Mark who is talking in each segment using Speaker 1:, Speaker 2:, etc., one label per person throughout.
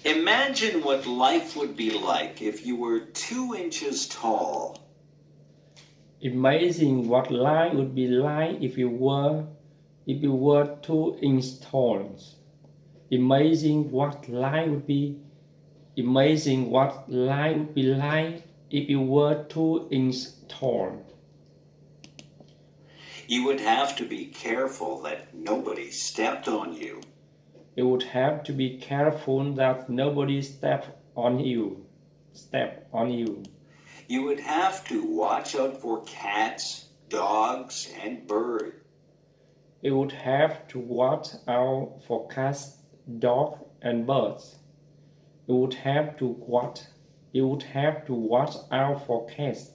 Speaker 1: Imagine what life would be like if you were 2 inches tall.
Speaker 2: Imagine what life would be like if you were 2 inches tall. Imagine what life would be. Imagine what life would be like if you were 2 inches tall.
Speaker 1: You would have to be careful that nobody stepped on you.
Speaker 2: You would have to be careful that nobody step on you.
Speaker 1: You would have to watch out for cats, dogs, and birds.
Speaker 2: You would have to watch out for cats, dogs, and birds. You would have to watch out for cats,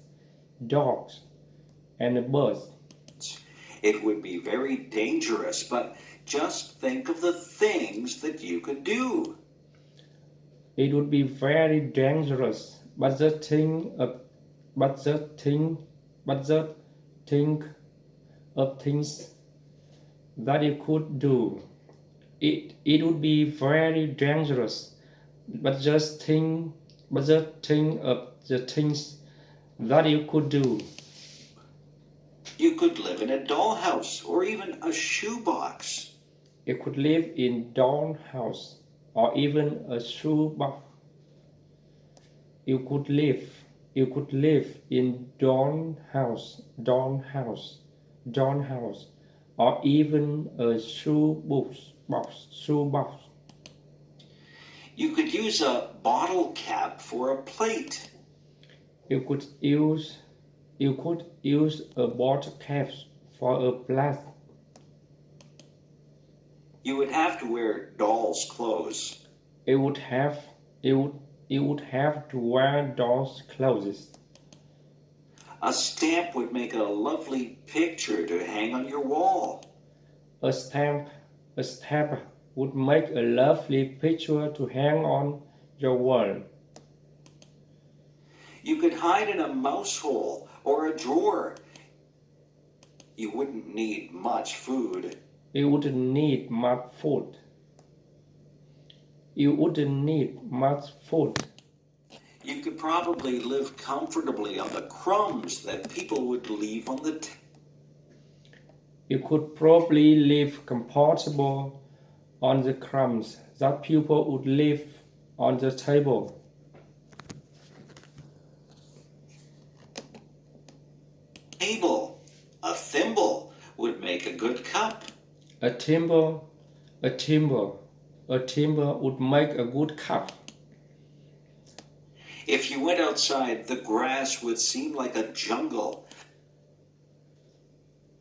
Speaker 2: dogs, and birds.
Speaker 1: It would be very dangerous, but just think of the things that you could do.
Speaker 2: It would be very dangerous, but just think of things that you could do. It would be very dangerous, but just think of the things that you could do.
Speaker 1: You could live in a dollhouse or even a shoebox.
Speaker 2: You could live in dollhouse or even a shoebox. You could live in dollhouse, or even a shoebox.
Speaker 1: You could use a bottle cap for a plate.
Speaker 2: You could use a bottle cap for a plate.
Speaker 1: You would have to wear doll's clothes.
Speaker 2: You would have to wear doll's clothes.
Speaker 1: A stamp would make a lovely picture to hang on your wall.
Speaker 2: A stamp would make a lovely picture to hang on your wall.
Speaker 1: You could hide in a mouse hole or a drawer. You wouldn't need much food.
Speaker 2: You wouldn't need much food. You
Speaker 1: could probably live comfortably on the crumbs that people would leave on the table.
Speaker 2: You could probably live comfortable on the crumbs that people would leave on the table.
Speaker 1: A thimble would make a good cup.
Speaker 2: A thimble would make a good cup.
Speaker 1: If you went outside, the grass would seem like a jungle.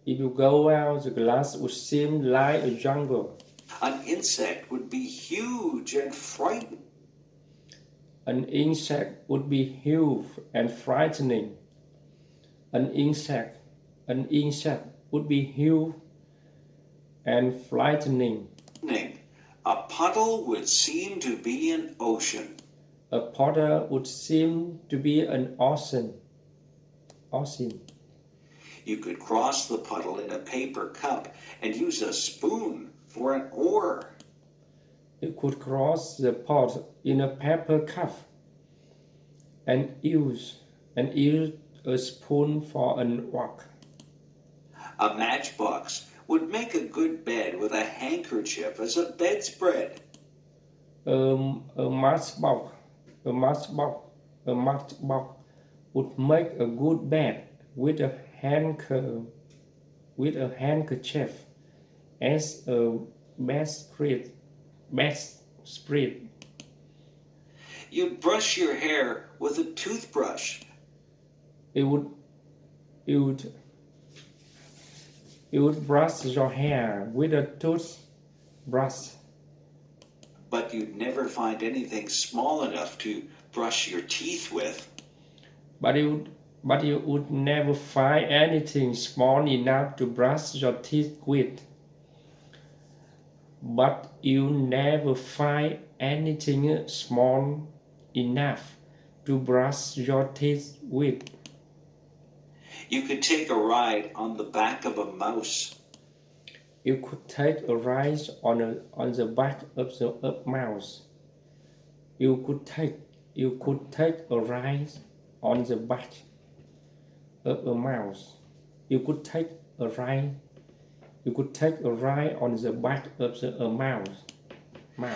Speaker 2: If you go out, the grass would seem like a jungle.
Speaker 1: An insect would be huge and frightening.
Speaker 2: An insect would be huge and frightening. An insect would be huge and frightening.
Speaker 1: A puddle would seem to be an ocean.
Speaker 2: A puddle would seem to be an ocean.
Speaker 1: You could cross the puddle in a paper cup and use a spoon for an oar.
Speaker 2: You could cross the pot in a paper cup and use a spoon for an oar.
Speaker 1: A matchbox would make a good bed with a handkerchief as a bedspread.
Speaker 2: A matchbox would make a good bed with a handkerchief as a bedspread.
Speaker 1: You'd brush your hair with a toothbrush.
Speaker 2: You would brush your hair with a toothbrush.
Speaker 1: But you'd never find anything small enough to brush your teeth with.
Speaker 2: But you would never find anything small enough to brush your teeth with. But you never find anything small enough to brush your teeth with.
Speaker 1: You could take a ride on the back of a mouse.
Speaker 2: You could take a ride on the back of a mouse. You could take a ride on the back of a mouse. You could take a ride on the back of a mouse.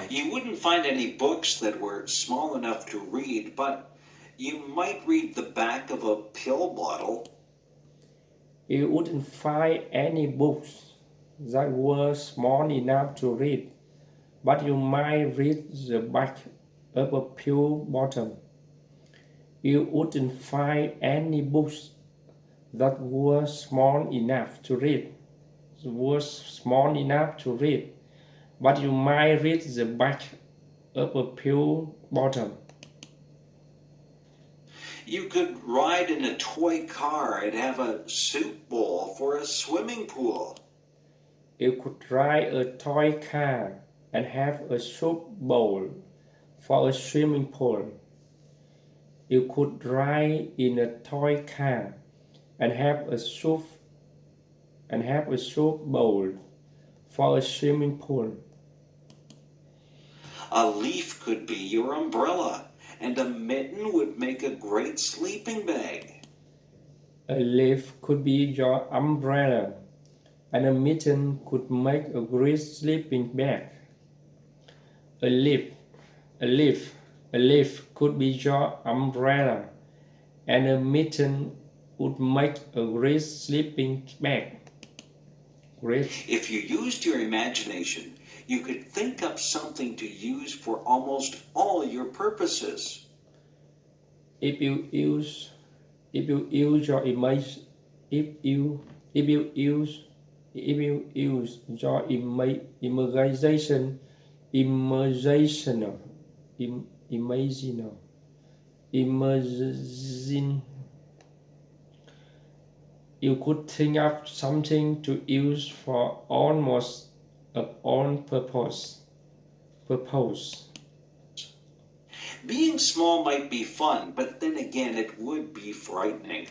Speaker 1: You wouldn't find any books that were small enough to read, but you might read the back of a pill bottle.
Speaker 2: You wouldn't find any books that were small enough to read, but you might read the back of a pill bottle. You wouldn't find any books that were small enough to read, but you might read the back of a pill bottle.
Speaker 1: You could ride in a toy car and have a soup bowl for a swimming pool.
Speaker 2: You could ride a toy car and have a soup bowl for a swimming pool. You could ride in a toy car and have a soup bowl for a swimming pool.
Speaker 1: A leaf could be your umbrella, and a mitten would make a great sleeping bag.
Speaker 2: A leaf could be your umbrella, and a mitten could make a great sleeping bag. A leaf could be your umbrella, and a mitten would make a great sleeping bag. Great.
Speaker 1: If you used your imagination, you could think up something to use for almost all your purposes.
Speaker 2: If you use your imagination, you could think up something to use for almost all purpose.
Speaker 1: Being small might be fun, but then again, it would be frightening.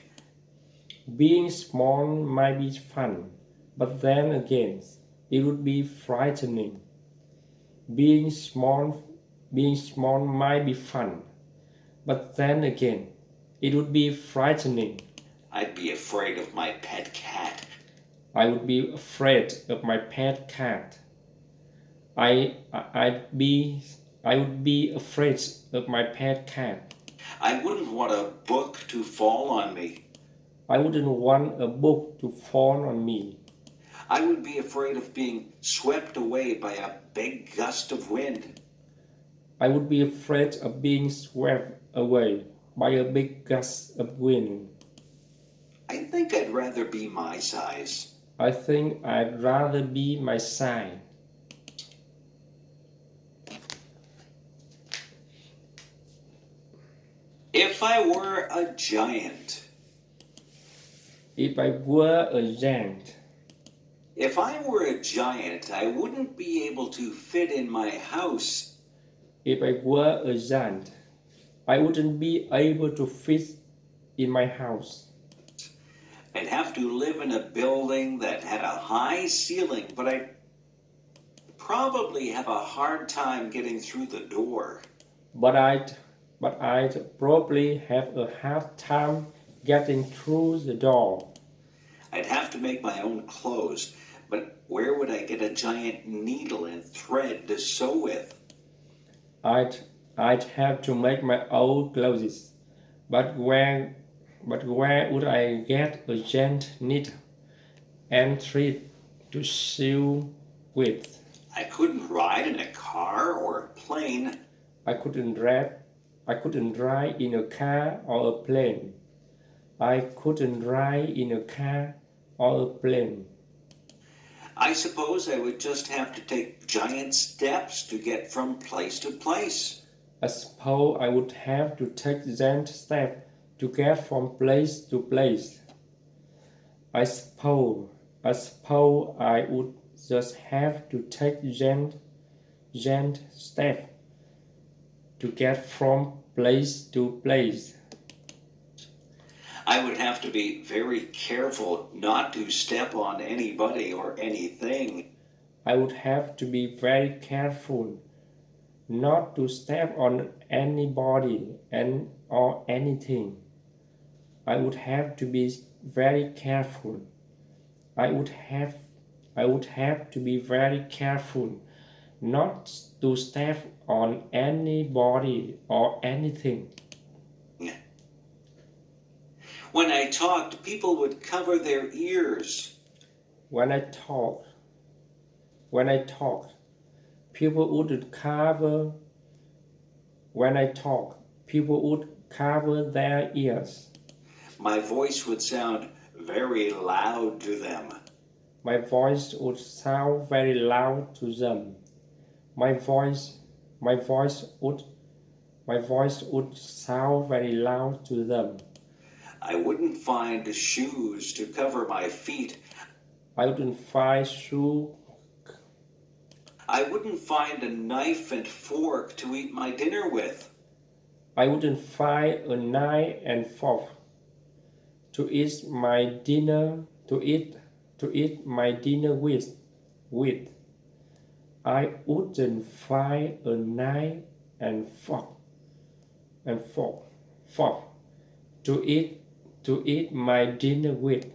Speaker 2: Being small might be fun, but then again, it would be frightening. Being small might be fun, but then again, it would be frightening.
Speaker 1: I'd be afraid of my pet cat.
Speaker 2: I would be afraid of my pet cat. I would be afraid of my pet cat.
Speaker 1: I wouldn't want a book to fall on me.
Speaker 2: I wouldn't want a book to fall on me.
Speaker 1: I would be afraid of being swept away by a big gust of wind.
Speaker 2: I would be afraid of being swept away by a big gust of wind.
Speaker 1: I think I'd rather be my size.
Speaker 2: I think I'd rather be my size.
Speaker 1: If I were a giant.
Speaker 2: If I were a giant.
Speaker 1: If I were a giant, I wouldn't be able to fit in my house.
Speaker 2: If I were a giant, I wouldn't be able to fit in my house.
Speaker 1: I'd have to live in a building that had a high ceiling, but I'd probably have a hard time getting through the door.
Speaker 2: But I'd probably have a hard time getting through the door.
Speaker 1: I'd have to make my own clothes, but where would I get a giant needle and thread to sew with?
Speaker 2: I'd have to make my own clothes, but where would I get a giant needle and thread to sew with?
Speaker 1: I couldn't ride in a car or a plane.
Speaker 2: I couldn't drive in a car or a plane. I couldn't ride in a car or a plane.
Speaker 1: I suppose I would just have to take giant steps to get from place to place.
Speaker 2: I suppose I would have to take giant steps to get from place to place. I suppose I would just have to take giant steps to get from place to place.
Speaker 1: I would have to be very careful not to step on anybody or anything.
Speaker 2: I would have to be very careful not to step on anybody and or anything. I would have to be very careful. I would have to be very careful not to step on anybody or anything.
Speaker 1: When I talked, people would cover their ears.
Speaker 2: When I talk, people would cover. When I talk, people would cover their ears.
Speaker 1: My voice would sound very loud to them.
Speaker 2: My voice would sound very loud to them. My voice would sound very loud to them.
Speaker 1: I wouldn't find shoes to cover my feet.
Speaker 2: I wouldn't find shoe.
Speaker 1: I wouldn't find a knife and fork to eat my dinner with.
Speaker 2: I wouldn't find a knife and fork to eat my dinner my dinner with. I wouldn't find a knife and fork to eat my dinner with.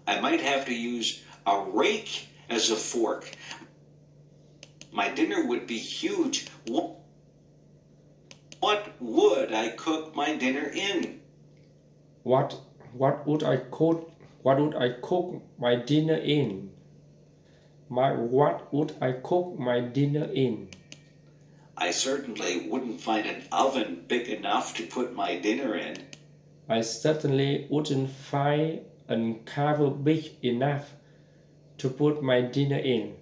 Speaker 1: I might have to use a rake as a fork. My dinner would be huge. What would I cook my dinner in?
Speaker 2: What would I cook my dinner in? What would I cook my dinner in?
Speaker 1: I certainly wouldn't find an oven big enough to put my dinner in.
Speaker 2: I certainly wouldn't find a cover big enough to put my dinner in.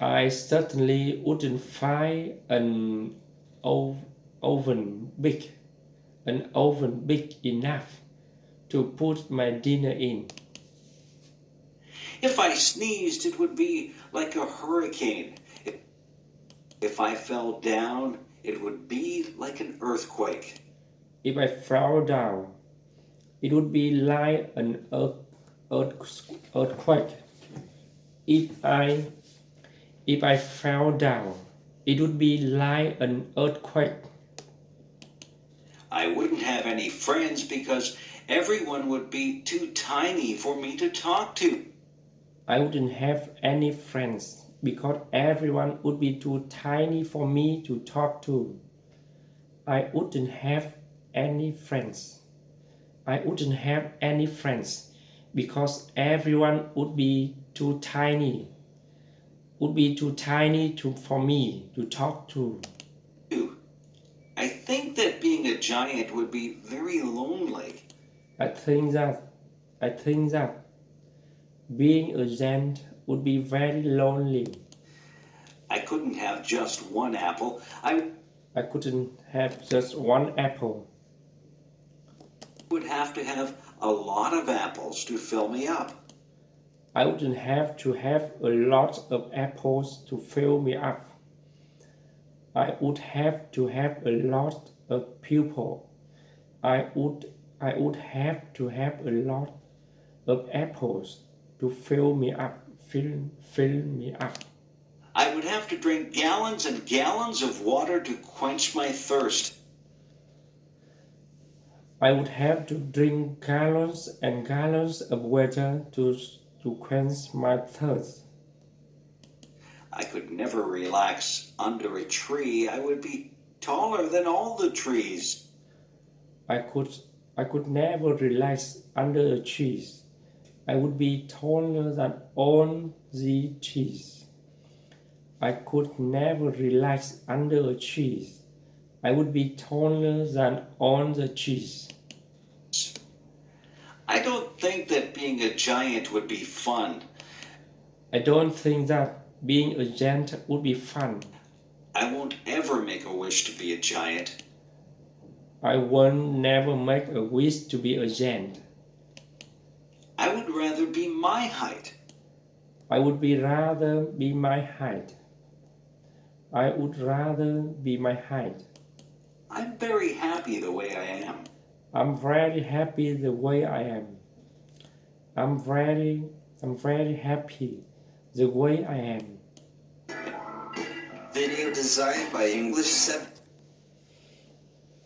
Speaker 2: I certainly wouldn't find an oven big enough to put my dinner in.
Speaker 1: If I sneezed, it would be like a hurricane. If I fell down, it would be like an earthquake.
Speaker 2: If I fell down, it would be like an earthquake. If I fell down, it would be like an earthquake.
Speaker 1: I wouldn't have any friends because everyone would be too tiny for me to talk to.
Speaker 2: I wouldn't have any friends because everyone would be too tiny for me to talk to. I wouldn't have any friends. I wouldn't have any friends because everyone would be too tiny. For me to talk to.
Speaker 1: I think that being a giant would be very lonely.
Speaker 2: I think that being a giant would be very lonely.
Speaker 1: I couldn't have just one apple. I
Speaker 2: couldn't have just one apple.
Speaker 1: would have to have a lot of apples to fill me up.
Speaker 2: I wouldn't have to have a lot of apples to fill me up. I would have to have a lot of people. I would have to have a lot of apples to fill me up.
Speaker 1: I would have to drink gallons and gallons of water to quench my thirst.
Speaker 2: I would have to drink gallons and gallons of water to quench my thirst.
Speaker 1: I could never relax under a tree. I would be taller than all the trees.
Speaker 2: I could never relax under a tree. I would be taller than all the trees. I could never relax under a tree. I would be taller than all the trees.
Speaker 1: I don't think that being a giant would be fun.
Speaker 2: I don't think that being a giant would be fun.
Speaker 1: I won't ever make a wish to be a giant.
Speaker 2: I won't never make a wish to be a giant.
Speaker 1: I would rather be my height.
Speaker 2: I would rather be my height. I would rather be my height.
Speaker 1: I'm very happy the way I am.
Speaker 2: I'm very happy the way I am. I'm very happy the way I am.
Speaker 3: Video designed by English 7.